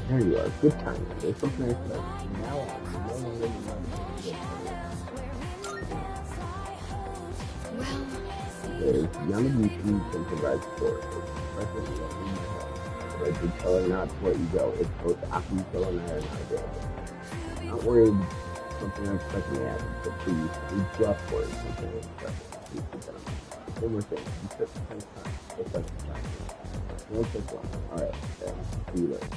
There you are. Good time. There's something I said. From now on, no longer in my Well, there's Yamagishi can provide support. It's expressive and in my head. But I did tell her not to let you go. It's both Akihiko and I are not available. Not worried something unexpected may happen, but please, we just worried something unexpected. Please keep that in mind. One more thing. You set the time. Just set the time. No take long. Alright, see you later.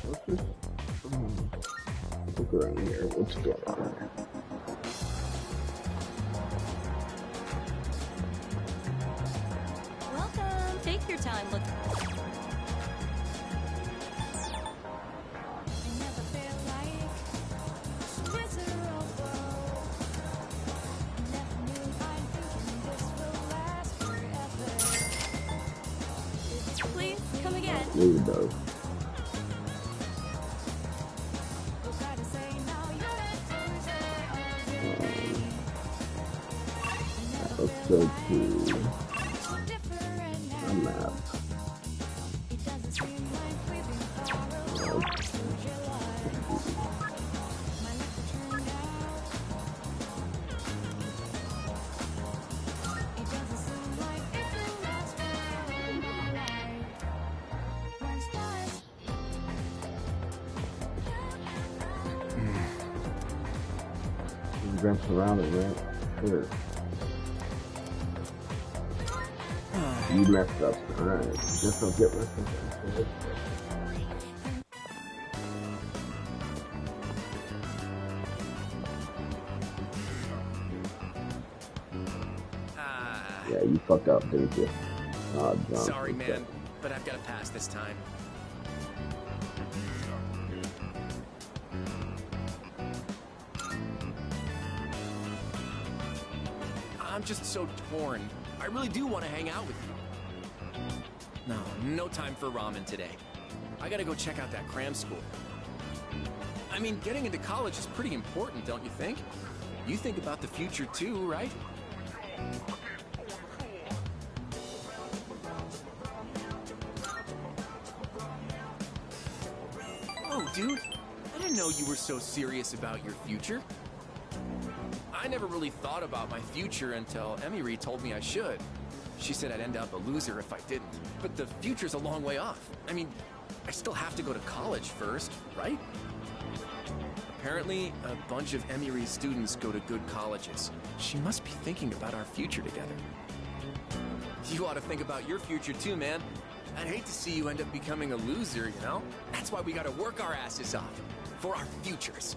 Let's just look around here. What's going on? welcome. Take your time. Look. Please come again. Maybe it does. Let's go to a map. Just jumps around it, right? Sure. You messed up. Alright. Guess I'll get myself. Yeah, you fucked up, didn't you? Oh, John. Sorry, man, but I've got to pass this time. I'm just so torn. I really do want to hang out with you. No, no time for ramen today. I gotta go check out that cram school. I mean, getting into college is pretty important, don't you think? You think about the future too, right? Oh, dude, I didn't know you were so serious about your future. I never really thought about my future until Emiri told me I should. She said I'd end up a loser if I didn't. But the future's a long way off. I mean, I still have to go to college first, right? Apparently, a bunch of Emiri's students go to good colleges. She must be thinking about our future together. You ought to think about your future too, man. I'd hate to see you end up becoming a loser, you know? That's why we gotta work our asses off. For our futures.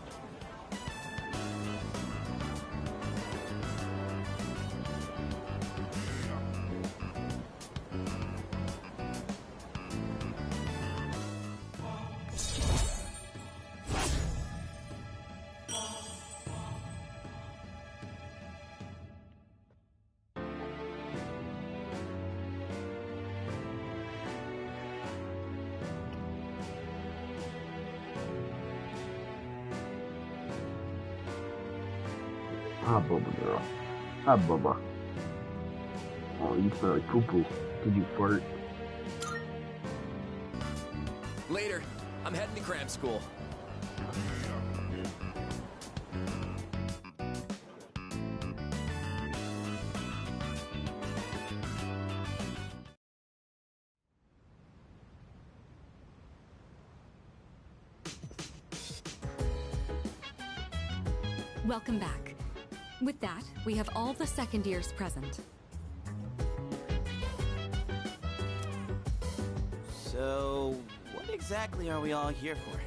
Ah, Bubba girl. Ah, Bubba. Oh, you smell like poo-poo. Did you fart? Later. I'm heading to cram school. Welcome back. With that, we have all the second years present. So, what exactly are we all here for?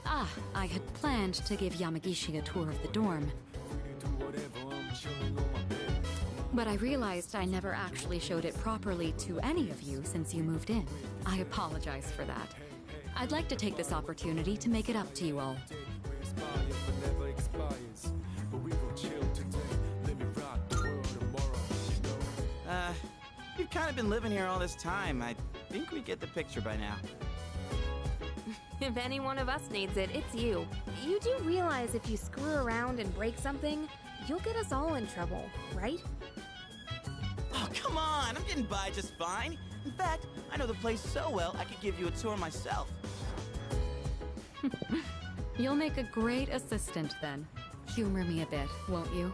Ah, I had planned to give Yamagishi a tour of the dorm. But I realized I never actually showed it properly to any of you since you moved in. I apologize for that. I'd like to take this opportunity to make it up to you all. kind of been living here all this time. I think we get the picture by now. If any one of us needs it, it's you. You do realize if you screw around and break something, you'll get us all in trouble, right? Oh, come on! I'm getting by just fine. In fact, I know the place so well, I could give you a tour myself. You'll make a great assistant then. Humor me a bit, won't you?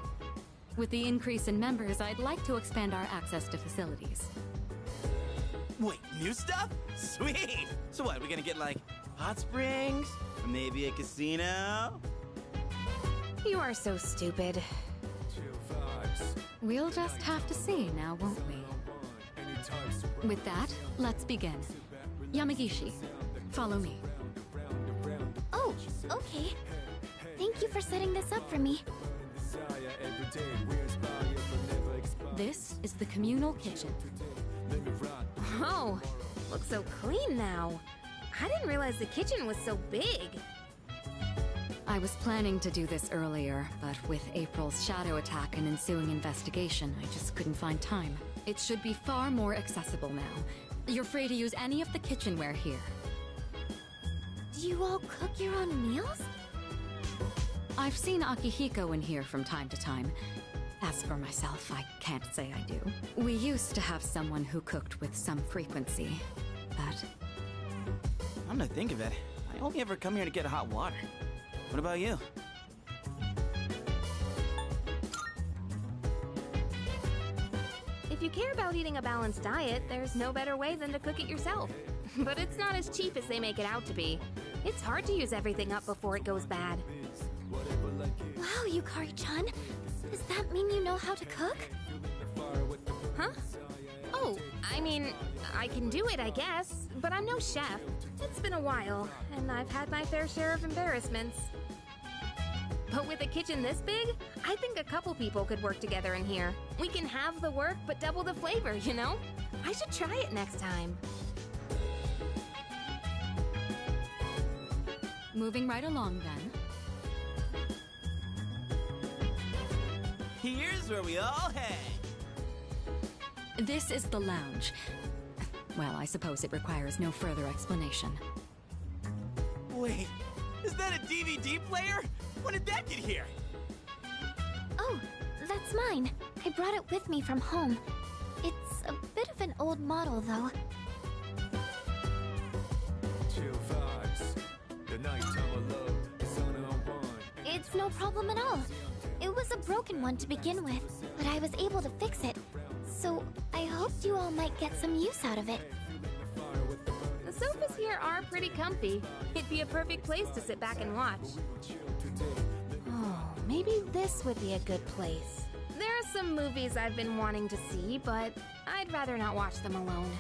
With the increase in members, I'd like to expand our access to facilities. Wait, new stuff? Sweet! So what, we gonna get like hot springs? Or maybe a casino? You are so stupid. We'll just have to see now, won't we? With that, let's begin. Yamagishi, follow me. Oh, okay. Thank you for setting this up for me. This is the communal kitchen. Oh, looks so clean now. I didn't realize the kitchen was so big. I was planning to do this earlier, but with April's shadow attack and ensuing investigation, I just couldn't find time. It should be far more accessible now. You're free to use any of the kitchenware here. Do you all cook your own meals? I've seen Akihiko in here from time to time. As for myself, I can't say I do. We used to have someone who cooked with some frequency, but... I'm gonna think of it. I only ever come here to get hot water. What about you? If you care about eating a balanced diet, there's no better way than to cook it yourself. But it's not as cheap as they make it out to be. It's hard to use everything up before it goes bad. Wow, Yukari-chan. Does that mean you know how to cook? Huh? Oh, I mean, I can do it, I guess, but I'm no chef. It's been a while, and I've had my fair share of embarrassments. But with a kitchen this big, I think a couple people could work together in here. We can have the work, but double the flavor, you know? I should try it next time. Moving right along then. Here's where we all hang. This is the lounge. Well, I suppose it requires no further explanation. Wait, is that a DVD player? When did that get here? Oh, that's mine. I brought it with me from home. It's a bit of an old model, though. It's no problem at all. It was a broken one to begin with, but I was able to fix it. So I hoped you all might get some use out of it. The sofas here are pretty comfy. It'd be a perfect place to sit back and watch. Oh, maybe this would be a good place. There are some movies I've been wanting to see, but I'd rather not watch them alone.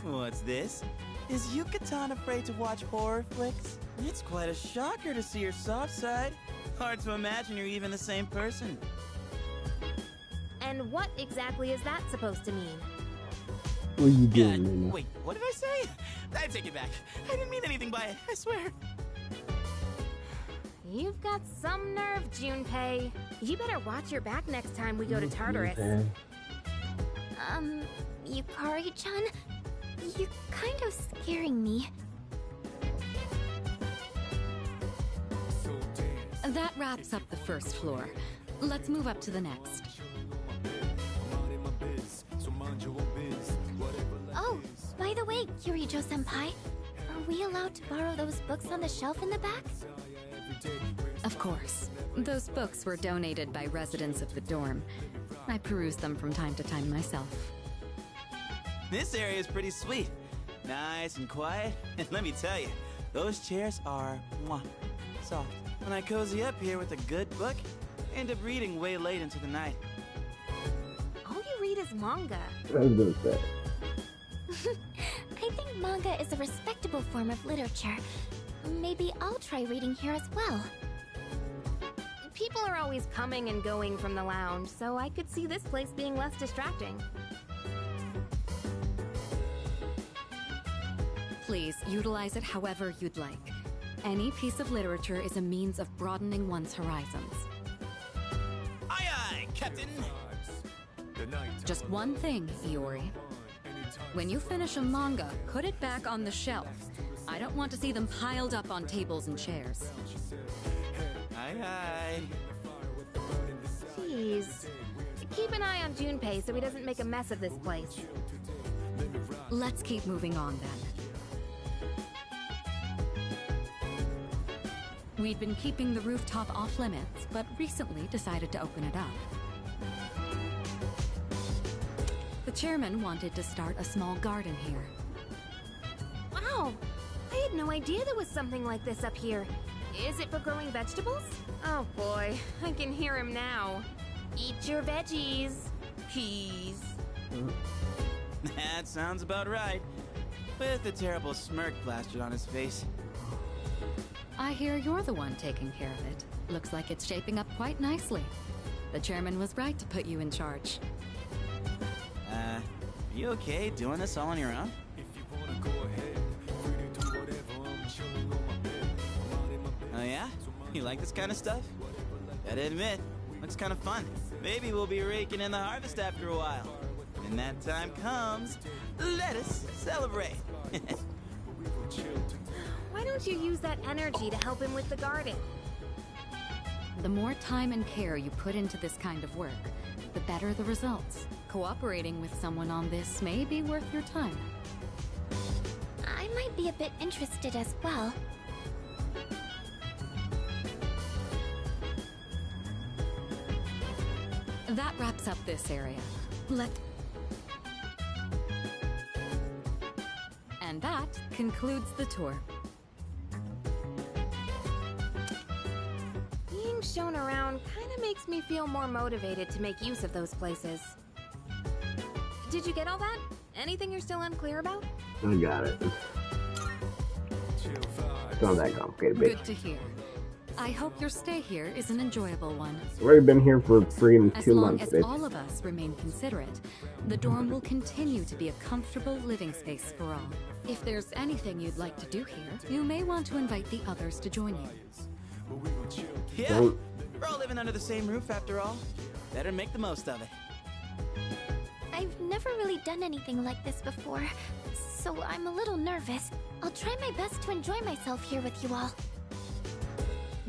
What's this? Is Yucatan afraid to watch horror flicks? It's quite a shocker to see your soft side. Hard to imagine you're even the same person. And what exactly is that supposed to mean? What are you doing, Nina? Wait, what did I say? I take it back. I didn't mean anything by it, I swear. You've got some nerve, Junpei. You better watch your back next time we go to Tartarus. Okay. Yukari-chan? You're kind of scaring me. That wraps up the first floor. Let's move up to the next. Oh, by the way, Kirijo-senpai, are we allowed to borrow those books on the shelf in the back? Of course. Those books were donated by residents of the dorm. I peruse them from time to time myself. This area is pretty sweet. Nice and quiet. And let me tell you, those chairs are soft. When I cozy up here with a good book, I end up reading way late into the night. All you read is manga. What I was gonna say. I think manga is a respectable form of literature. Maybe I'll try reading here as well. People are always coming and going from the lounge, so I could see this place being less distracting. Please, utilize it however you'd like. Any piece of literature is a means of broadening one's horizons. Aye aye, Captain! Just one thing, Iori. When you finish a manga, put it back on the shelf. I don't want to see them piled up on tables and chairs. Aye. Jeez. Keep an eye on Junpei so he doesn't make a mess of this place. Let's keep moving on then. We'd been keeping the rooftop off limits, but recently decided to open it up. The chairman wanted to start a small garden here. Wow! I had no idea there was something like this up here. Is it for growing vegetables? Oh boy, I can hear him now. Eat your veggies. Peas. That sounds about right. With a terrible smirk plastered on his face. I hear you're the one taking care of it. Looks like it's shaping up quite nicely. The chairman was right to put you in charge. Are you okay doing this all on your own? Oh yeah? You like this kind of stuff? Gotta admit, looks kind of fun. Maybe we'll be raking in the harvest after a while. When that time comes, let us celebrate. Why don't you use that energy to help him with the garden? The more time and care you put into this kind of work, the better the results. Cooperating with someone on this may be worth your time. I might be a bit interested as well. That wraps up this area. And that concludes the tour. Being shown around kind of makes me feel more motivated to make use of those places. Did you get all that? Anything you're still unclear about? I got it. It's not that complicated, bitch. Good to hear. I hope your stay here is an enjoyable one. I've already been here for freaking As 2 long months, as bitch. all of us remain considerate, the dorm will continue to be a comfortable living space for all. If there's anything you'd like to do here, you may want to invite the others to join you. Yeah, Don't- we're all living under the same roof after all. Better make the most of it. I've never really done anything like this before, so I'm a little nervous. I'll try my best to enjoy myself here with you all.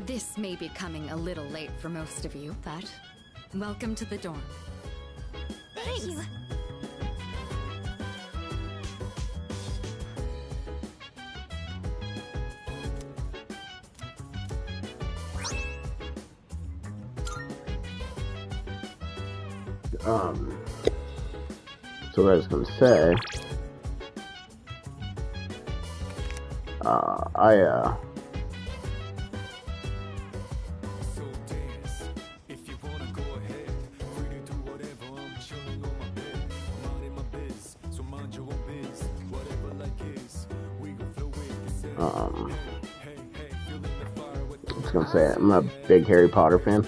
This may be coming a little late for most of you, but welcome to the dorm. Thank you. So what I was gonna say, I was gonna say, I'm a big Harry Potter fan.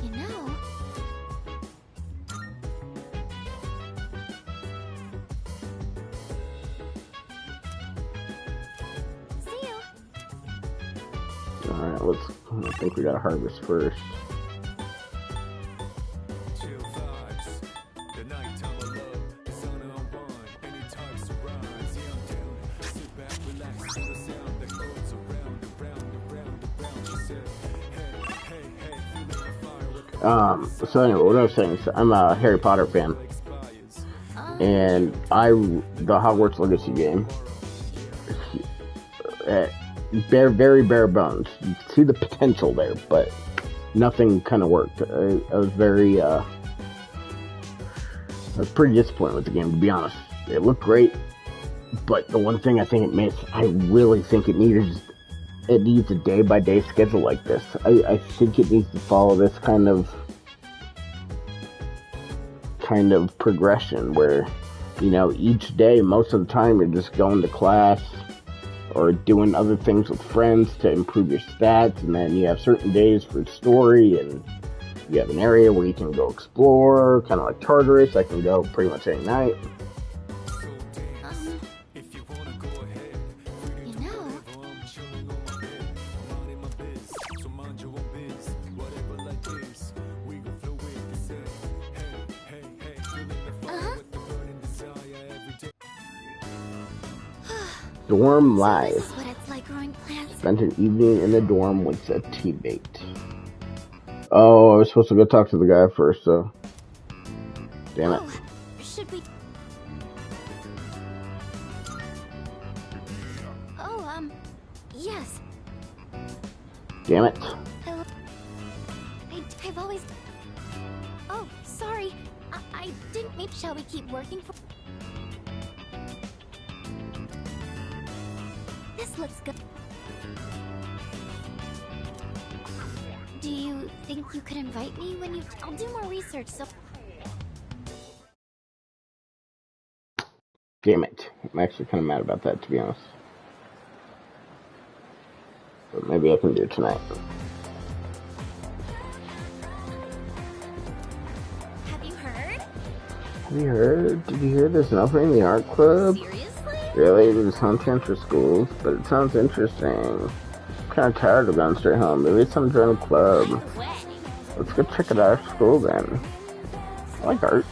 You know, see you. Alright, I think we gotta harvest first. So anyway, what I was saying is I'm a Harry Potter fan. And the Hogwarts Legacy game, very bare bones. You can see the potential there, but nothing kind of worked. I was pretty disappointed with the game, to be honest. It looked great, but the one thing I think it missed, I really think it needs a day-by-day schedule like this. I think it needs to follow this kind of kind of progression where, you know, each day, most of the time, you're just going to class or doing other things with friends to improve your stats, and then you have certain days for story, and you have an area where you can go explore, kind of like Tartarus. I can go pretty much any night. Dorm life. This is what it's like growing plants. Spent an evening in the dorm with a teammate. Oh, I was supposed to go talk to the guy first, so. Damn it. Should we? Oh, yes. Damn it. I've always. Oh, sorry. I didn't mean. Shall we keep working for? This looks good. Do you think you could invite me when you... I'll do more research, so... Damn it. I'm actually kind of mad about that, to be honest. But maybe I can do it tonight. Have you heard? Have you heard? Did you hear there's an opening in the art club? Seriously? Really? There's content for schools, but it sounds interesting. I'm kind of tired of going straight home. Maybe it's some join a club. No way. Let's go check it out at school then. I like art.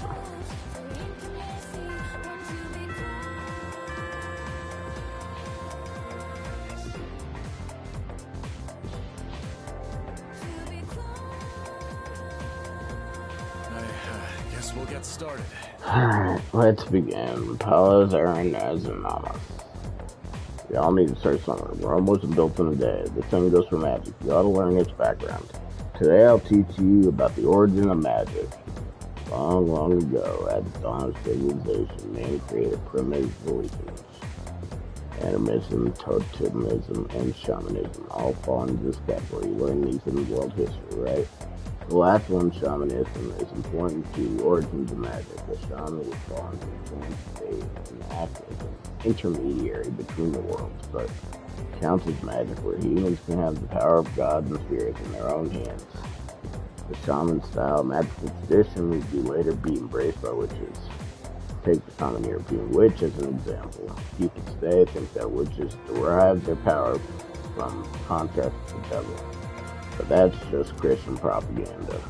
I guess we'll get started. Alright, let's begin. Paula's errand as anonymous. We all need to start somewhere. Rome wasn't built in a day. The same goes for magic. You ought to learn its background. Today I'll teach you about the origin of magic. Long, long ago, at the dawn of civilization, man created primitive religions. Animism, totemism, and shamanism all fall into this category. You learn these in world history, right? The last one, shamanism, is important to the origins of magic. The shaman would fall into the advanced state and act as an intermediary between the worlds, but counts as magic where humans can have the power of gods and spirits in their own hands. The shaman-style magical tradition would later be embraced by witches. Take the common European witch as an example. People today think that witches derive their power from contrast to the devil. But that's just Christian propaganda.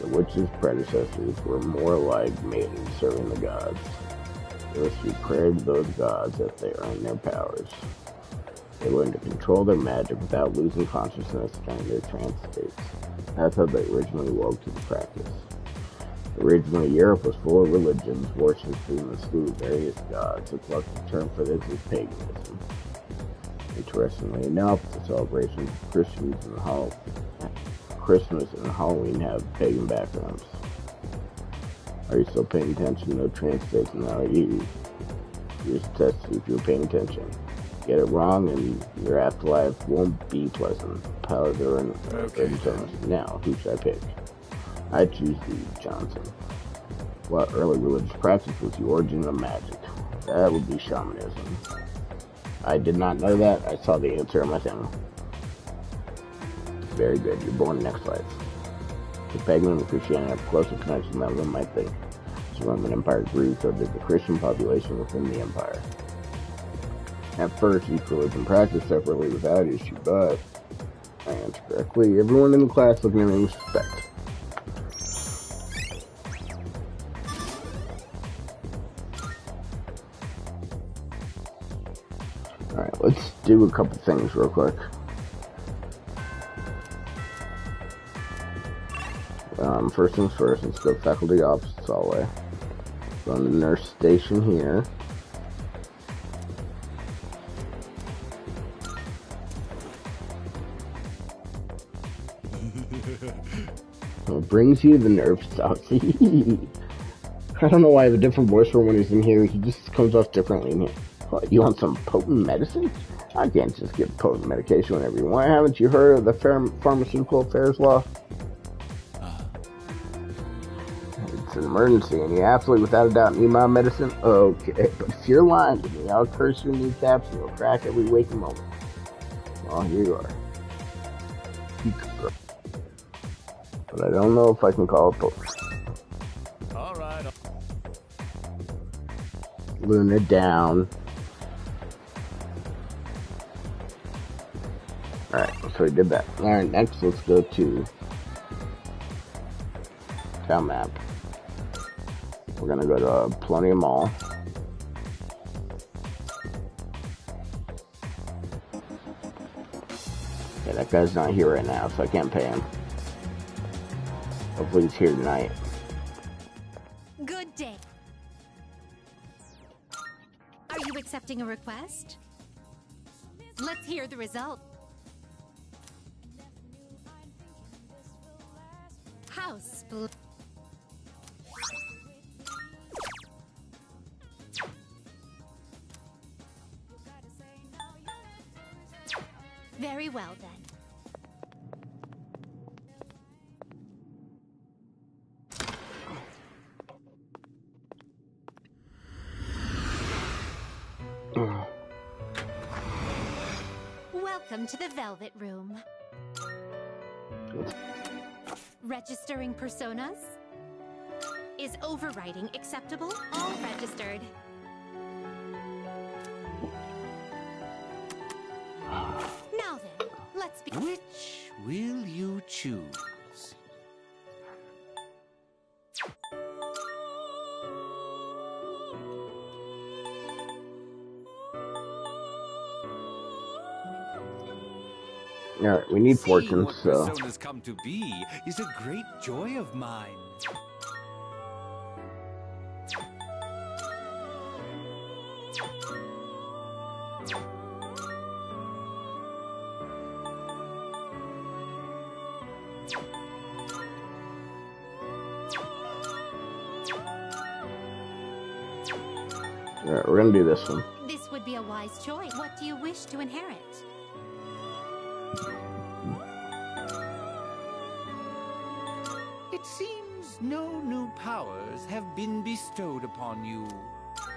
The witches' predecessors were more like maidens serving the gods. They were to pray to those gods as they earned their powers. They learned to control their magic without losing consciousness during their trance states. That's how they originally woke to the practice. Originally, Europe was full of religions, worshipping and slew various gods. A collective term for this is paganism. Interestingly enough, the celebrations of Christmas and Halloween have pagan backgrounds. Are you still paying attention? No trance states now. Here's a test to see if you're paying attention. Get it wrong and your afterlife won't be pleasant. Paladin and Now, who should I pick? I choose the Johnson. What early religious practice was the origin of magic? That would be shamanism. I did not know that. I saw the answer on my thing. Very good. You're born next life. The pagan and Christianity have closer connection than one might think. As the Roman Empire grew, so did the Christian population within the empire. At first, each religion practiced separately without issue, but I answered correctly. Everyone in the class looking at me with respect. Alright, let's do a couple things real quick. First things first, let's go faculty office hallway. Go on the nurse station here. What brings you to the nurse office? I don't know why I have a different voice for when he's in here. He just comes off differently in here. What, you want some potent medicine? I can't just get potent medication whenever you want. Haven't you heard of the Pharmaceutical Affairs Law? It's an emergency, and you absolutely, without a doubt, need my medicine? Okay, but if you're lying to me, I'll curse your kneecaps and you'll crack every waking moment. Well, here you are. But I don't know if I can call it police. Alright. Luna down. Alright, so we did that. Alright, next let's go to town map. We're gonna go to Polonia Mall. Yeah, that guy's not here right now, so I can't pay him. Hopefully he's here tonight. Good day. Are you accepting a request? Let's hear the result. House. Very well then. Welcome to the Velvet Room. Registering personas? Is overriding acceptable? All registered. Now then, let's begin. Which will you choose? Alright, we need fortune, what so... personas come to be is a great joy of mine. Alright, we're gonna do this one. This would be a wise choice. What do you wish to inherit? It seems no new powers have been bestowed upon you.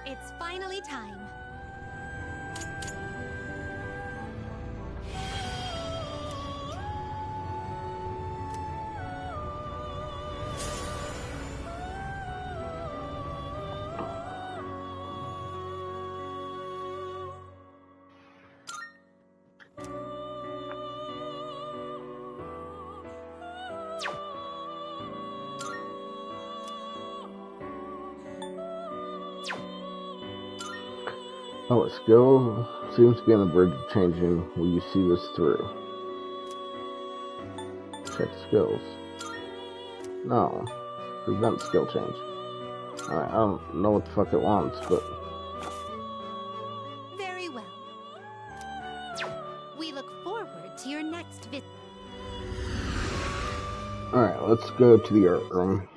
It's finally time. Oh, a skill seems to be on the verge of changing. Will you see this through? Check skills. No. Prevent skill change. Alright, I don't know what the fuck it wants, but... Very well. We look forward to your next visit. Alright, let's go to the art room.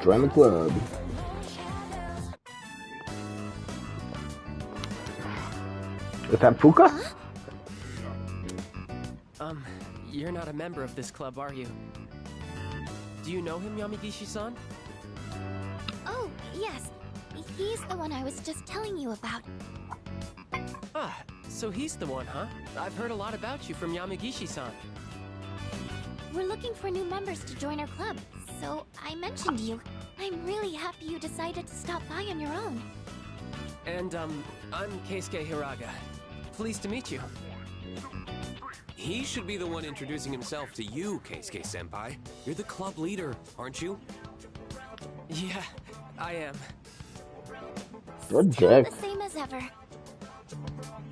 Join the club. Is that Fuka? You're not a member of this club, are you? Do you know him, Yamigishi-san? Oh, yes. He's the one I was just telling you about. Ah, so he's the one, huh? I've heard a lot about you from Yamigishi-san. We're looking for new members to join our club, so I mentioned you. I'm really happy you decided to stop by on your own. And, I'm Keisuke Hiraga. Pleased to meet you. He should be the one introducing himself to you, Keisuke-senpai. You're the club leader, aren't you? Yeah, I am. Good Still dick. the same as ever.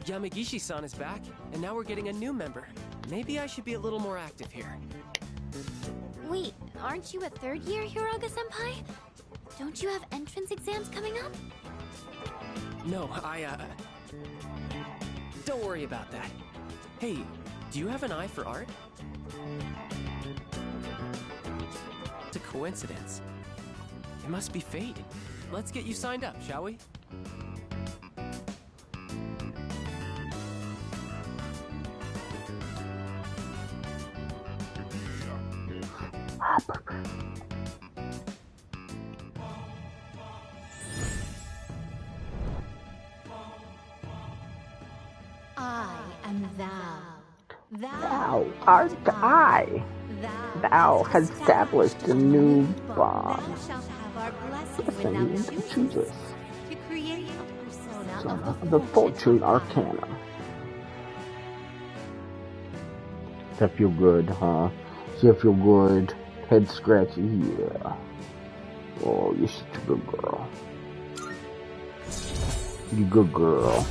Yamigishi-san is back, and now we're getting a new member. Maybe I should be a little more active here. Wait, aren't you a third year Hiraga-senpai? Don't you have entrance exams coming up? No, don't worry about that. Hey, do you have an eye for art? It's a coincidence. It must be fate. Let's get you signed up, shall we? I am thou. Thou art I. Thou hast established a new bond. Thou shalt have our blessing when thou choosest to create a persona of The Fortune Arcana. Does that feel good, huh? Does that feel good? Head scratchy, yeah. Oh, you're such a good girl. You good girl.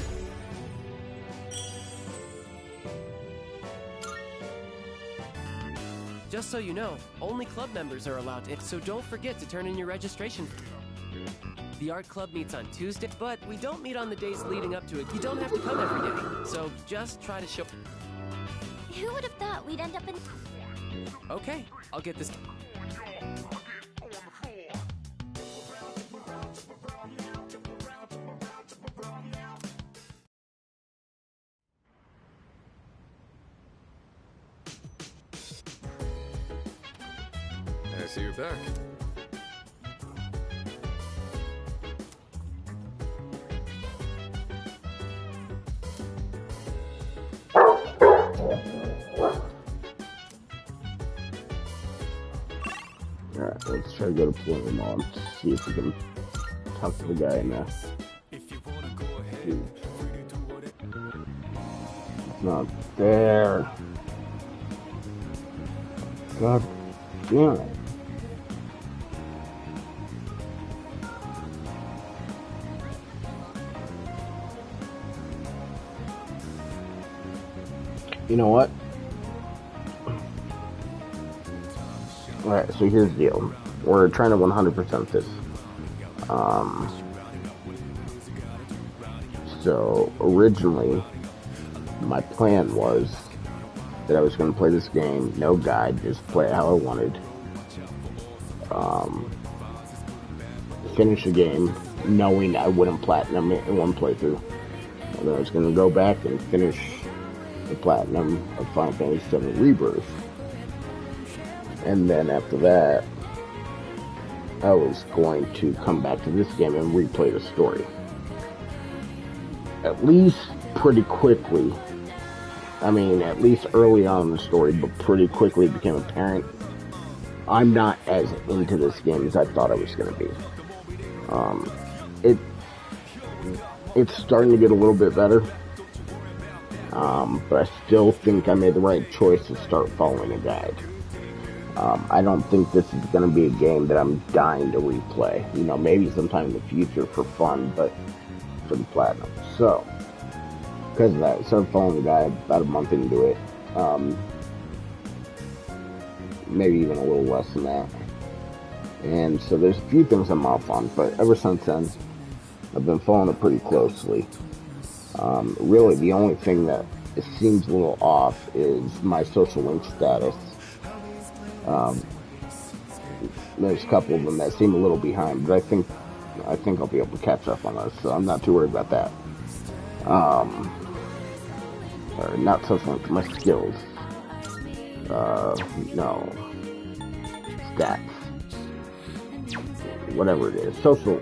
Just so you know, only club members are allowed to, so don't forget to turn in your registration. The art club meets on Tuesday, but we don't meet on the days leading up to it. You don't have to come every day, so just try to show... Who would have thought we'd end up in... Okay, I'll get this... I see you're back. Alright, let's try to go to Plum Mall and see if we can talk to the guy in there. Dude. It's not there. God damn it. You know what? Alright, so here's the deal. We're trying to 100% this. So originally, my plan was that I was going to play this game, no guide, just play it how I wanted. Finish the game, knowing I wouldn't platinum it in one playthrough. And then I was going to go back and finish the platinum of Final Fantasy VII Rebirth. And then after that, I was going to come back to this game and replay the story. At least pretty quickly. I mean, at least early on in the story, but pretty quickly it became apparent I'm not as into this game as I thought I was going to be. It's starting to get a little bit better. But I still think I made the right choice to start following a guide. I don't think this is going to be a game that I'm dying to replay. You know, maybe sometime in the future for fun, but for the platinum. So, because of that, I started following the guide about a month into it. Maybe even a little less than that. And so there's a few things I'm off on, but ever since then, I've been following it pretty closely. Really, the only thing that it seems a little off is my social link status. There's a couple of them that seem a little behind, but I think I'll be able to catch up on those, so I'm not too worried about that. Or not social links, my skills. No. Stats. Whatever it is. Social?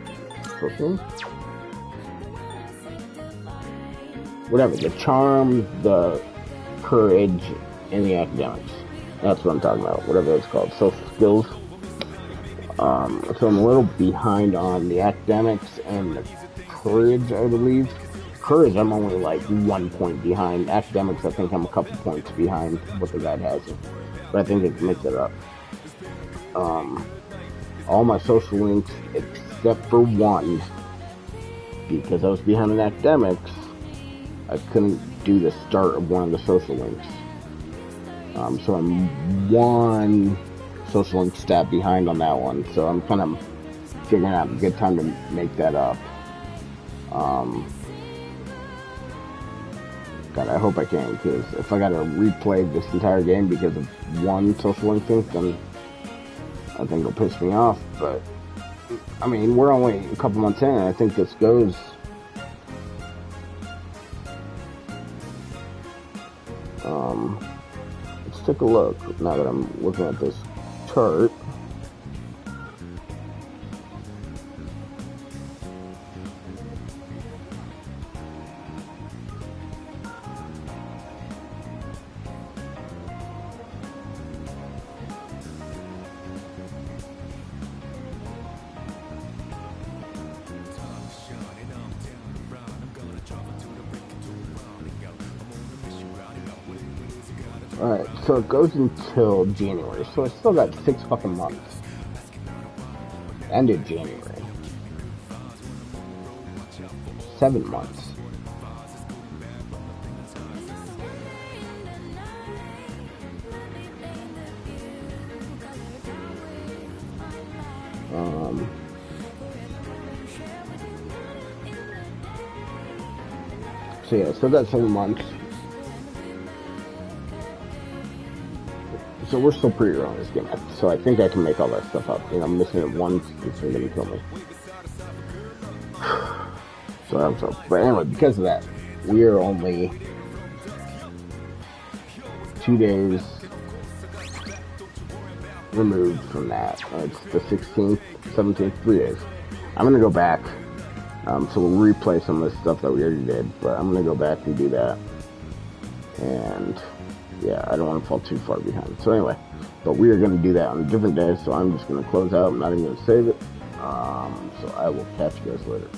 Whatever. The charm, the courage, and the academics. That's what I'm talking about. Whatever it's called. Social skills. So I'm a little behind on the academics and the courage, I believe. Courage, I'm only like 1 point behind. Academics, I think I'm a couple points behind what the guide has. But I think it can make it up. All my social links, except for one, because I was behind in academics, I couldn't do the start of one of the social links. So I'm one social link stat behind on that one. So I'm kind of figuring out a good time to make that up. God, I hope I can, because if I gotta replay this entire game because of one social instinct, then I think it'll piss me off. But I mean, we're only a couple months in, and I think this goes. Let's take a look now that I'm looking at this chart. Alright, so it goes until January, so I still got 6 fucking months. Ended January. 7 months. So yeah, still got 7 months. So we're still pretty early in this game, so I think I can make all that stuff up. You know, I'm missing it once, it's gonna kill me. So that was up. But anyway, because of that, we are only 2 days removed from that. It's the 16th, 17th, 3 days. I'm gonna go back, so we'll replay some of the stuff that we already did, but I'm gonna go back and do that. And yeah, I don't want to fall too far behind. So anyway, but we are going to do that on a different day, so I'm just going to close out. I'm not even going to save it. So I will catch you guys later.